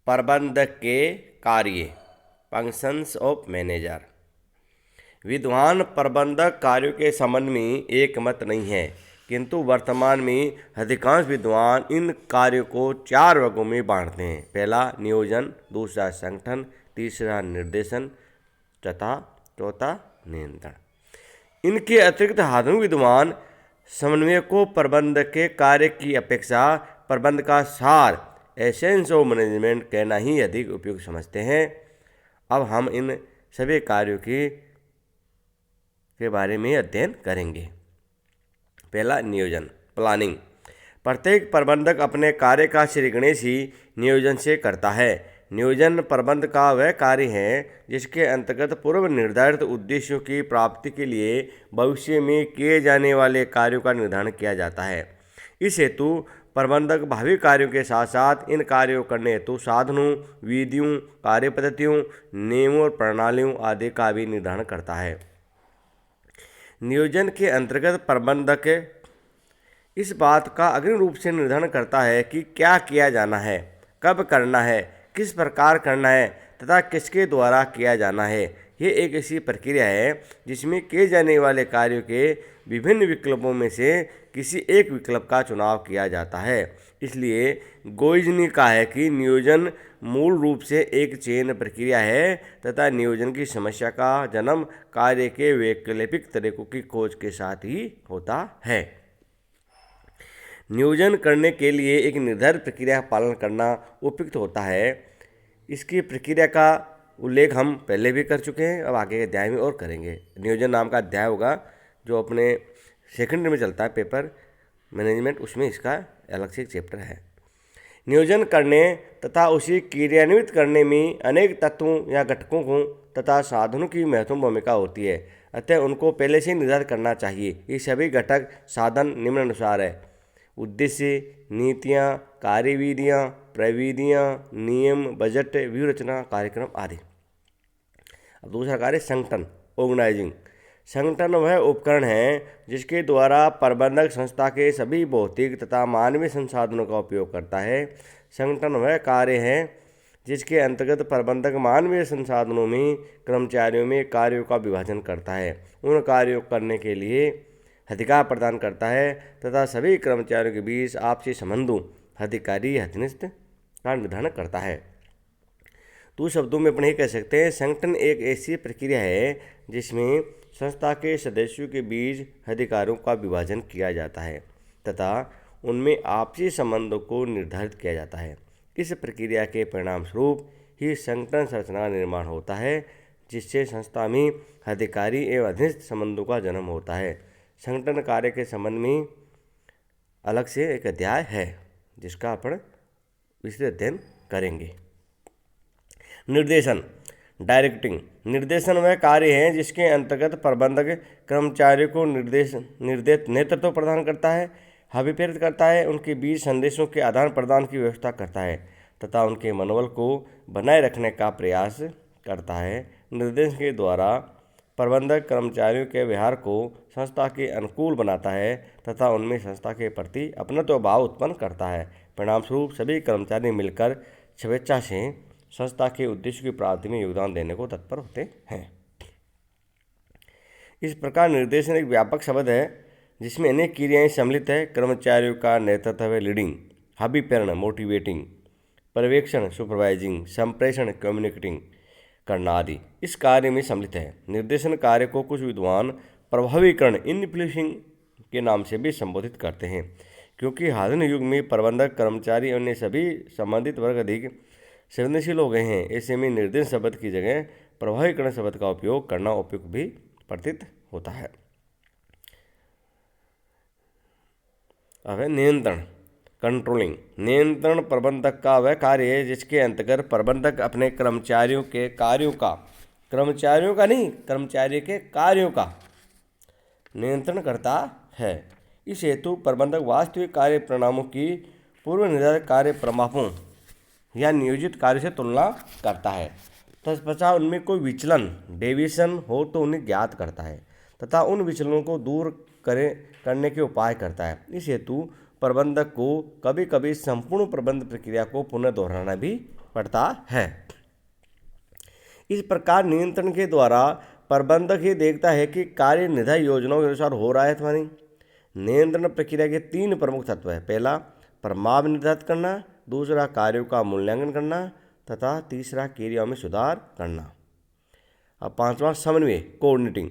प्रबंधक के कार्य, फंक्शंस ऑफ मैनेजर। विद्वान प्रबंधक कार्यों के संबंध में एक मत नहीं है, किंतु वर्तमान में अधिकांश विद्वान इन कार्यों को 4 वर्गों में बांटते हैं। पहला नियोजन, दूसरा संगठन, तीसरा निर्देशन तथा चौथा नियंत्रण। इनके अतिरिक्त आधुनिक विद्वान समन्वय को प्रबंधक के कार्य की अपेक्षा प्रबंध का सार, एसेंस ऑफ मैनेजमेंट कहना ही अधिक उपयुक्त समझते हैं। अब हम इन सभी कार्यों के बारे में अध्ययन करेंगे। पहला नियोजन, प्लानिंग। प्रत्येक प्रबंधक अपने कार्य का श्री गणेश ही नियोजन से करता है। नियोजन प्रबंध का वह कार्य है जिसके अंतर्गत पूर्व निर्धारित उद्देश्यों की प्राप्ति के लिए भविष्य में किए जाने वाले कार्यों का निर्धारण किया जाता है। इस हेतु प्रबंधक भावी कार्यों के साथ साथ इन कार्यों करने हेतु साधनों, विधियों, कार्य पद्धतियों, नियमों और प्रणालियों आदि का भी निर्धारण करता है। नियोजन के अंतर्गत प्रबंधक इस बात का अग्रिम रूप से निर्धारण करता है कि क्या किया जाना है, कब करना है, किस प्रकार करना है तथा किसके द्वारा किया जाना है। ये एक ऐसी प्रक्रिया है जिसमें किए जाने वाले कार्यों के विभिन्न विकल्पों में से किसी एक विकल्प का चुनाव किया जाता है। इसलिए गोइज ने कहा है कि नियोजन मूल रूप से एक चयन प्रक्रिया है तथा नियोजन की समस्या का जन्म कार्य के वैकल्पिक तरीकों की खोज के साथ ही होता है। नियोजन करने के लिए एक निर्धारित प्रक्रिया का पालन करना उपयुक्त होता है। इसकी प्रक्रिया का उल्लेख हम पहले भी कर चुके हैं, अब आगे के अध्याय में और करेंगे। नियोजन नाम का अध्याय होगा जो अपने सेकंड में चलता है पेपर मैनेजमेंट, उसमें इसका अलग से एक चैप्टर है। नियोजन करने तथा उसी क्रियान्वित करने में अनेक तत्वों या घटकों को तथा साधनों की महत्वपूर्ण भूमिका होती है, अतः उनको पहले से निर्धारित करना चाहिए। ये सभी घटक साधन निम्नानुसार है: उद्देश्य, नीतियाँ, कार्यविधियाँ, प्रविधियाँ, नियम, बजट, व्यूहरचना, कार्यक्रम आदि। अब दूसरा कार्य संगठन, ऑर्गेनाइजिंग। संगठन वह उपकरण है जिसके द्वारा प्रबंधक संस्था के सभी भौतिक तथा मानवीय संसाधनों का उपयोग करता है। संगठन वह कार्य है जिसके अंतर्गत प्रबंधक मानवीय संसाधनों में कर्मचारियों में कार्यों का विभाजन करता है, उन कार्यों करने के लिए अधिकार प्रदान करता है तथा सभी कर्मचारियों के बीच आपसी संबंधों, अधिकारी अधीनस्थ का निर्धारण करता है। तो शब्दों में अपने ही कह सकते हैं, संगठन एक ऐसी प्रक्रिया है जिसमें संस्था के सदस्यों के बीच अधिकारों का विभाजन किया जाता है तथा उनमें आपसी संबंधों को निर्धारित किया जाता है। इस प्रक्रिया के परिणाम स्वरूप ही संगठन संरचना का निर्माण होता है, जिससे संस्था में अधिकारी एवं अधीनस्थ संबंधों का जन्म होता है। संगठन कार्य के संबंध में अलग से एक अध्याय है जिसका अपन विस्तृत अध्ययन करेंगे। निर्देशन, डायरेक्टिंग। निर्देशन वह कार्य है जिसके अंतर्गत प्रबंधक कर्मचारियों को नेतृत्व प्रदान करता है, अभिप्रेरित करता है, उनके बीच संदेशों के आदान प्रदान की व्यवस्था करता है तथा उनके मनोबल को बनाए रखने का प्रयास करता है। निर्देशन के द्वारा प्रबंधक कर्मचारियों के व्यवहार को संस्था के अनुकूल बनाता है तथा उनमें संस्था के प्रति अपनत्व भाव उत्पन्न करता है। परिणामस्वरूप सभी कर्मचारी मिलकर स्वेच्छा से संस्था के उद्देश्य की प्राप्ति में योगदान देने को तत्पर होते हैं। इस प्रकार निर्देशन एक व्यापक शब्द है जिसमें अनेक क्रियाएं सम्मिलित है। कर्मचारियों का नेतृत्व है, लीडिंग, अभिप्रेरण, मोटिवेटिंग, पर्यवेक्षण, सुपरवाइजिंग, संप्रेषण, कम्युनिकेटिंग करना आदि इस कार्य में सम्मिलित है। निर्देशन कार्य को कुछ विद्वान प्रभावीकरण, इन्फ्लुएंसिंग के नाम से भी संबोधित करते हैं, क्योंकि आधुनिक युग में प्रबंधक, कर्मचारी अन्य सभी संबंधित वर्ग अधिक संवेदनशील हो गए हैं। ऐसे में निर्देशन शब्द की जगह प्रभावीकरण शब्द का उपयोग करना उपयुक्त भी प्रतीत होता है। अब है नियंत्रण, कंट्रोलिंग। नियंत्रण प्रबंधक का वह कार्य है जिसके अंतर्गत प्रबंधक अपने कर्मचारियों के कार्यों का, कर्मचारी के कार्यों का नियंत्रण करता है। इस हेतु प्रबंधक वास्तविक कार्य परिणामों की पूर्व निर्धारित कार्य प्रमापों या नियोजित कार्य से तुलना करता है। तत्पश्चात उनमें कोई विचलन, डेविएशन हो तो उन्हें ज्ञात करता है तथा उन विचलनों को दूर करने के उपाय करता है। इस हेतु प्रबंधक को कभी कभी संपूर्ण प्रबंध प्रक्रिया को पुनः दोहराना भी पड़ता है। इस प्रकार नियंत्रण के द्वारा प्रबंधक ये देखता है कि कार्य निर्धारित योजनाओं के अनुसार हो रहा है अथवा नहीं। नियंत्रण प्रक्रिया के 3 प्रमुख तत्व है। पहला, प्रभाव निर्धारित करना, दूसरा, कार्यों का मूल्यांकन करना तथा तीसरा, क्रियाओं में सुधार करना। अब 5वां, समन्वय, कोऑर्डिनेटिंग।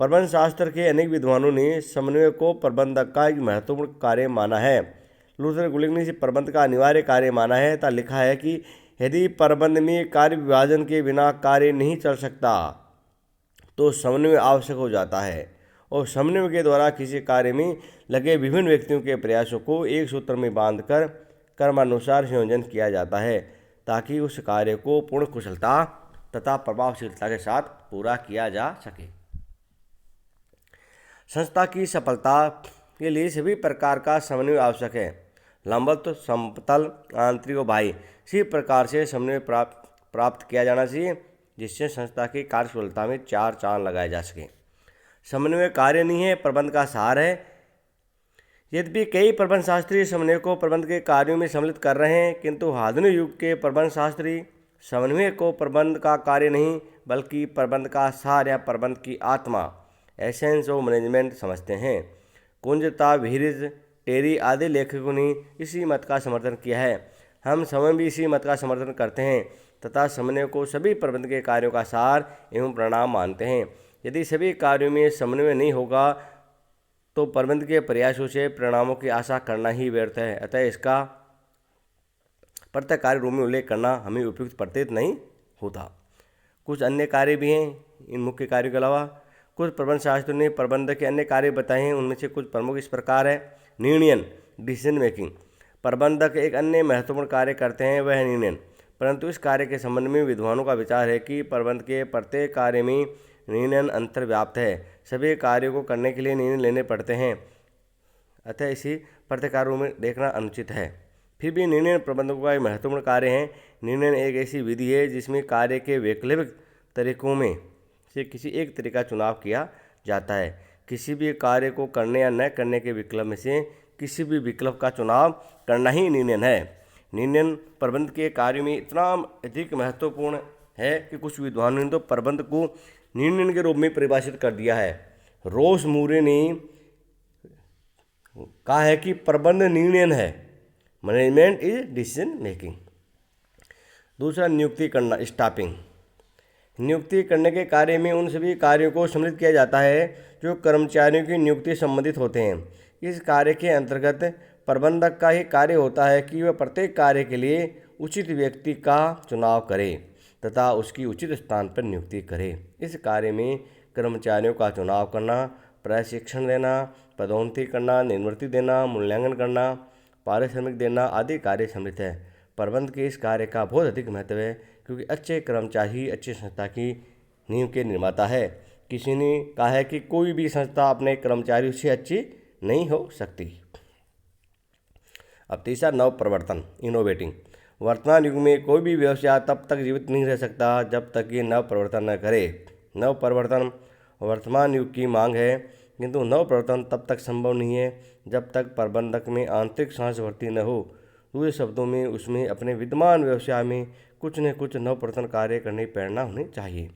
प्रबंध शास्त्र के अनेक विद्वानों ने समन्वय को प्रबंधक का एक महत्वपूर्ण कार्य माना है। लूथर गुलिग ने इसे प्रबंध का अनिवार्य कार्य माना है तथा लिखा है कि यदि प्रबंध में कार्य विभाजन के बिना कार्य नहीं चल सकता तो समन्वय आवश्यक हो जाता है, और समन्वय के द्वारा किसी कार्य में लगे विभिन्न व्यक्तियों के प्रयासों को एक सूत्र में बांधकर क्रमानुसार संयोजन किया जाता है ताकि उस कार्य को पूर्ण कुशलता तथा प्रभावशीलता के साथ पूरा किया जा सके। संस्था की सफलता के लिए सभी प्रकार का समन्वय आवश्यक है। लंबवत, समतल, आंतरिक और बाह्य इसी प्रकार से समन्वय प्राप्त किया जाना चाहिए जिससे संस्था की कार्यकुशलता में 4 चांद लगाए जा सके। समन्वय कार्य नहीं है, प्रबंध का सार है। यद्यपि कई प्रबंध शास्त्री समन्वय को प्रबंध के कार्यों में सम्मिलित कर रहे हैं, किंतु आधुनिक युग के प्रबंध शास्त्री समन्वय को प्रबंध का कार्य नहीं बल्कि प्रबंध का सार या प्रबंध की आत्मा, एसेंस ऑफ मैनेजमेंट समझते हैं। कुंजता, विहिरिज, टेरी आदि लेखकों ने इसी मत का समर्थन किया है। हम स्वयं भी इसी मत का समर्थन करते हैं तथा समन्वय को सभी प्रबंध के कार्यों का सार एवं परिणाम मानते हैं। यदि सभी कार्यों में समन्वय नहीं होगा तो प्रबंध के प्रयासों से परिणामों की आशा करना ही व्यर्थ है। अतः इसका प्रत्येक कार्य रूप में उल्लेख करना हमें उपयुक्त प्रतीत नहीं होता। कुछ अन्य कार्य भी हैं इन मुख्य कार्यों के अलावा। कुछ प्रबंध शास्त्रों ने प्रबंध के अन्य कार्य बताए हैं, उनमें से कुछ प्रमुख इस प्रकार है। निर्णयन, डिसीजन मेकिंग। प्रबंधक एक अन्य महत्वपूर्ण कार्य करते हैं, वह है निर्णयन। परंतु इस कार्य के संबंध में विद्वानों का विचार है कि प्रबंध के प्रत्येक कार्य में निर्णयन अंतर्व्याप्त है। सभी कार्यों को करने के लिए निर्णय लेने पड़ते हैं, अतः इसी प्रत्येक कार्यों में देखना अनुचित है। फिर भी निर्णय प्रबंधकों का एक महत्वपूर्ण कार्य है। निर्णय एक ऐसी विधि है जिसमें कार्य के वैकल्पिक तरीकों में से किसी एक तरीका चुनाव किया जाता है। किसी भी कार्य को करने या न करने के विकल्प में से किसी भी विकल्प का चुनाव करना ही निर्णय है। निर्णय प्रबंध के कार्य में इतना अधिक महत्वपूर्ण है कि कुछ विद्वानों ने तो प्रबंध को निर्णय के रूप में परिभाषित कर दिया है। रोस मूरे ने कहा है कि प्रबंध निर्णय है, मैनेजमेंट इज डिसीजन मेकिंग। दूसरा, नियुक्ति करना, स्टाफिंग। नियुक्ति करने के कार्य में उन सभी कार्यों को सम्मिलित किया जाता है जो कर्मचारियों की नियुक्ति संबंधित होते हैं। इस कार्य के अंतर्गत प्रबंधक का ही कार्य होता है कि वह प्रत्येक कार्य के लिए उचित व्यक्ति का चुनाव करे तथा उसकी उचित स्थान पर नियुक्ति करे। इस कार्य में कर्मचारियों का चुनाव करना, प्रशिक्षण देना, पदोन्नति करना, निवृत्ति देना, मूल्यांकन करना, पारिश्रमिक देना आदि कार्य सम्मिलित है। प्रबंध के इस कार्य का बहुत अधिक महत्व है क्योंकि अच्छे कर्मचारी अच्छी संस्था की नींव के निर्माता है। किसी ने कहा है कि कोई भी संस्था अपने कर्मचारियों से अच्छी नहीं हो सकती। अब तीसरा, नव प्रवर्तन, इनोवेटिंग। वर्तमान युग में कोई भी व्यवसाय तब तक जीवित नहीं रह सकता जब तक ये नव प्रवर्तन न करे। नव प्रवर्तन वर्तमान युग की मांग है, किंतु नव प्रवर्तन तब तक संभव नहीं है जब तक प्रबंधक में आंतरिक सांस भर्ती न हो। दूसरे शब्दों में उसमें अपने विद्यमान व्यवसाय में कुछ न कुछ नव प्रवर्तन कार्य करने की प्रेरणा होनी चाहिए।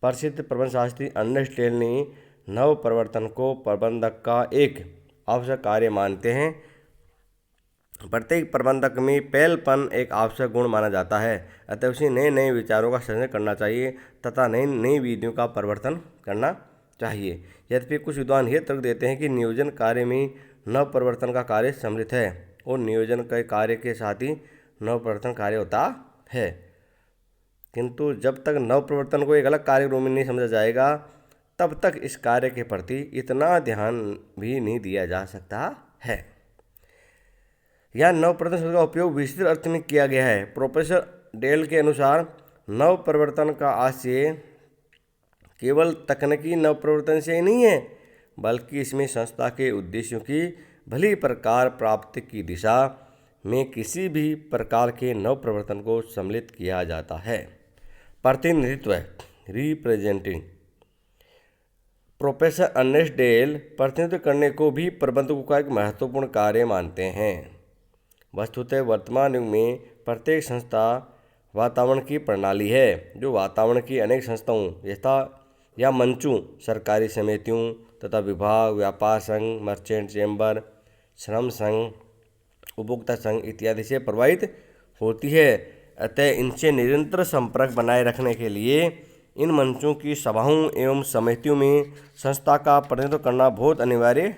प्रसिद्ध प्रबंध शास्त्री अर्नेस्ट टेल ने नव प्रवर्तन को प्रबंधक का एक आवश्यक कार्य मानते हैं। प्रत्येक प्रबंधक में पहलपन एक आवश्यक गुण माना जाता है, अतः उसे नए नए विचारों का सृजन करना चाहिए तथा नई नई विधियों का परिवर्तन करना चाहिए। यद्यपि कुछ विद्वान यह तर्क देते हैं कि नियोजन कार्य में नव प्रवर्तन का कार्य सम्मिलित है और नियोजन के कार्य के साथ ही नव प्रवर्तन कार्य होता है, किंतु जब तक नव प्रवर्तन को एक अलग कार्य रूप में नहीं समझा जाएगा तब तक इस कार्य के प्रति इतना ध्यान भी नहीं दिया जा सकता है। यह नव प्रवर्तन शब्द का उपयोग विस्तृत अर्थ में किया गया है। प्रोफेसर डेल के अनुसार नव प्रवर्तन का आशय केवल तकनीकी नव प्रवर्तन से ही नहीं है, बल्कि इसमें संस्था के उद्देश्यों की भली प्रकार प्राप्ति की दिशा में किसी भी प्रकार के नव प्रवर्तन को सम्मिलित किया जाता है। प्रतिनिधित्व, रिप्रेजेंटिंग। प्रोफेसर अर्नेस्ट डेल प्रतिनिधित्व करने को भी प्रबंधकों का एक महत्वपूर्ण कार्य मानते हैं। वस्तुतः वर्तमान युग में प्रत्येक संस्था वातावरण की प्रणाली है, जो वातावरण की अनेक संस्थाओं यथा या मंचों, सरकारी समितियों तथा विभाग, व्यापार संघ, मर्चेंट चेंबर, श्रम संघ, उपभोक्ता संघ इत्यादि से प्रभावित होती है। अतः इनसे निरंतर संपर्क बनाए रखने के लिए इन मंचों की सभाओं एवं समितियों में संस्था का प्रतिनिधित्व करना बहुत अनिवार्य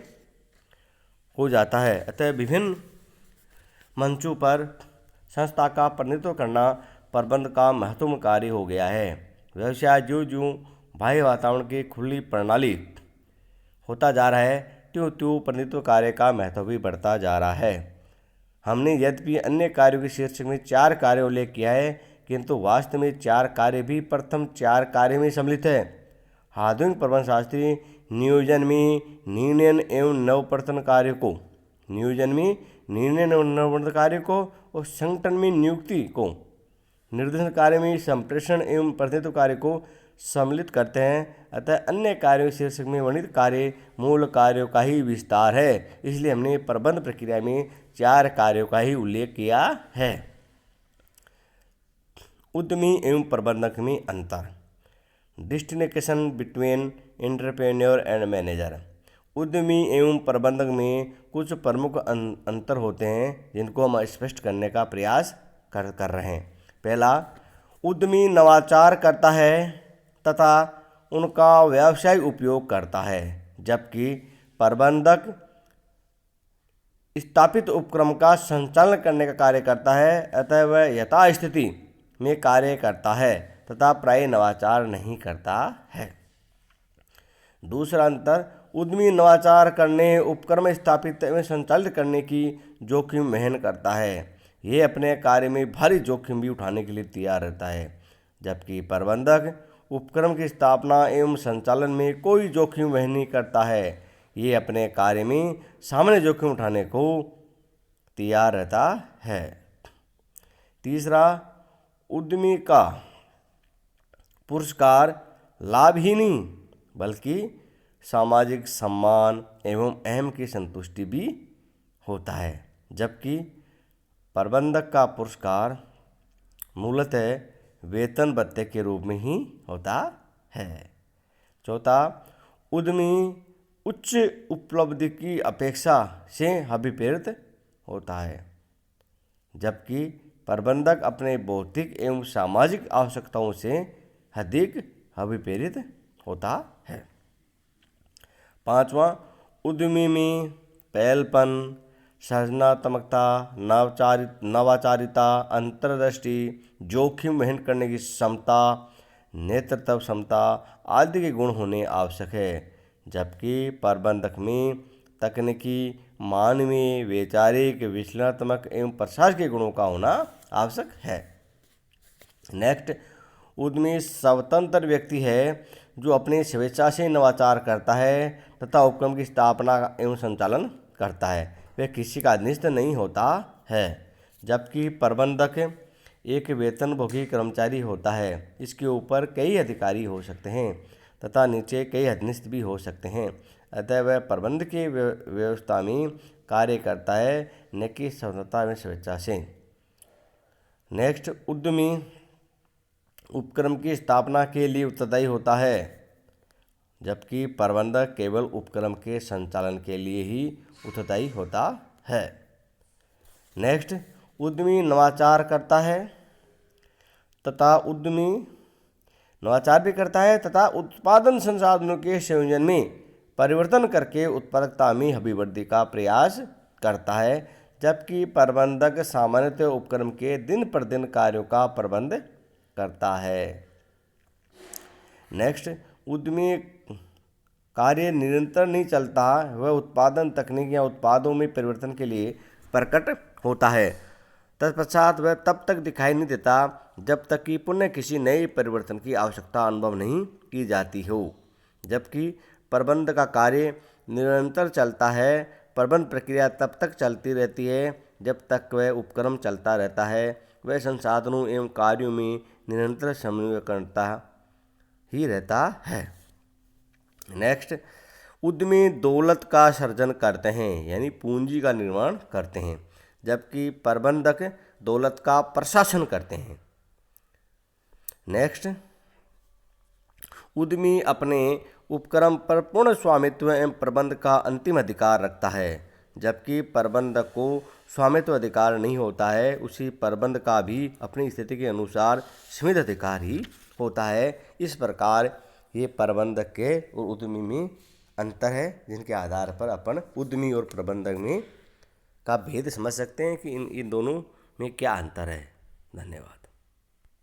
हो जाता है। अतः विभिन्न मंचों पर संस्था का प्रतिनिधित्व करना प्रबंध का महत्वपूर्ण कार्य हो गया है। व्यवसाय जो जो बाह्य वातावरण की खुली प्रणाली होता जा रहा है, त्यों त्यों प्रतिनिधित्व कार्य का महत्व भी बढ़ता जा रहा है। हमने यद्यपि अन्य कार्यों के शीर्षक में 4 कार्य उल्लेख किया है, किंतु वास्तव में 4 कार्य भी प्रथम 4 कार्य में सम्मिलित है। आधुनिक प्रबंध शास्त्री नियोजन में निर्णय एवं नवप्रवर्तन कार्य को, और संगठन में नियुक्ति को, निर्देशन कार्य में संप्रेषण एवं प्रतिनिधित्व कार्य को सम्मिलित करते हैं। अतः अन्य कार्यों के शीर्षक में वर्णित कार्य मूल कार्यों का ही विस्तार है। इसलिए हमने प्रबंध प्रक्रिया में 4 कार्यों का ही उल्लेख किया है। उद्यमी एवं प्रबंधक में अंतर। Distinction between entrepreneur and manager. उद्यमी एवं प्रबंधक में कुछ प्रमुख अंतर होते हैं जिनको हम स्पष्ट करने का प्रयास कर रहे हैं। पहला, उद्यमी नवाचार करता है तथा उनका व्यावसायिक उपयोग करता है, जबकि प्रबंधक स्थापित उपक्रम का संचालन करने का कार्य करता है। अतः वह यथास्थिति में कार्य करता है तथा प्राय नवाचार नहीं करता है। दूसरा अंतर, उद्यमी नवाचार करने, उपक्रम स्थापित एवं संचालित करने की जोखिम वहन करता है। ये अपने कार्य में भारी जोखिम भी उठाने के लिए तैयार रहता है, जबकि प्रबंधक उपक्रम की स्थापना एवं संचालन में कोई जोखिम वहन नहीं करता है। ये अपने कार्य में सामान्य जोखिम उठाने को तैयार रहता है। तीसरा, उद्यमी का पुरस्कार लाभ ही नहीं बल्कि सामाजिक सम्मान एवं अहम की संतुष्टि भी होता है, जबकि प्रबंधक का पुरस्कार मूलतः वेतन भत्ते के रूप में ही होता है। चौथा, उद्यमी उच्च उपलब्धि की अपेक्षा से अभिप्रेरित होता है, जबकि प्रबंधक अपने भौतिक एवं सामाजिक आवश्यकताओं से अधिक अभिप्रेरित होता है। पांचवा, उद्यमी में पहलपन, सृजनात्मकता, नवाचारिता, अंतर्दृष्टि, जोखिम वहन करने की क्षमता, नेतृत्व क्षमता आदि के गुण होने आवश्यक है, जबकि प्रबंधक में तकनीकी, मानवीय, वैचारिक, विश्लेषणात्मक एवं प्रशासकीय गुणों का होना आवश्यक है। नेक्स्ट, उद्यमी स्वतंत्र व्यक्ति है जो अपनी स्वेच्छा से नवाचार करता है तथा उपक्रम की स्थापना एवं संचालन करता है। वह किसी का अधीनस्थ नहीं होता है, जबकि प्रबंधक एक वेतनभोगी कर्मचारी होता है। इसके ऊपर कई अधिकारी हो सकते हैं तथा नीचे कई अधीनस्थ भी हो सकते हैं। अतः वह प्रबंध की व्यवस्था में कार्य करता है, न कि स्वतंत्रता एवं स्वेच्छा से। नेक्स्ट, उद्यमी उपक्रम की स्थापना के लिए उत्तरदायी होता है, जबकि प्रबंधक केवल उपक्रम के संचालन के लिए ही उत्तरदायी होता है। नेक्स्ट, उद्यमी नवाचार करता है तथा उत्पादन संसाधनों के संयोजन में परिवर्तन करके उत्पादकता में अभिवृद्धि का प्रयास करता है, जबकि प्रबंधक सामान्यतः उपक्रम के दिन पर दिन कार्यों का प्रबंध करता है। नेक्स्ट, उद्यमी कार्य निरंतर नहीं चलता, वह उत्पादन तकनीक या उत्पादों में परिवर्तन के लिए प्रकट होता है। तत्पश्चात वह तब तक दिखाई नहीं देता जब तक कि पुनः किसी नए परिवर्तन की आवश्यकता अनुभव नहीं की जाती हो, जबकि प्रबंध का कार्य निरंतर चलता है। प्रबंध प्रक्रिया तब तक चलती रहती है जब तक वह उपक्रम चलता रहता है। वह संसाधनों एवं कार्यों में निरंतर समन्वय करता ही रहता है। नेक्स्ट, उद्यमी दौलत का सृजन करते हैं, यानी पूंजी का निर्माण करते हैं, जबकि प्रबंधक दौलत का प्रशासन करते हैं। नेक्स्ट, उद्यमी अपने उपक्रम पर पूर्ण स्वामित्व एवं प्रबंध का अंतिम अधिकार रखता है, जबकि प्रबंधक को स्वामित्व अधिकार नहीं होता है। उसी प्रबंध का भी अपनी स्थिति के अनुसार सीमित अधिकार ही होता है। इस प्रकार ये प्रबंधक के और उद्यमी में अंतर है, जिनके आधार पर अपन उद्यमी और प्रबंधक में का भेद समझ सकते हैं कि इन दोनों में क्या अंतर है। धन्यवाद।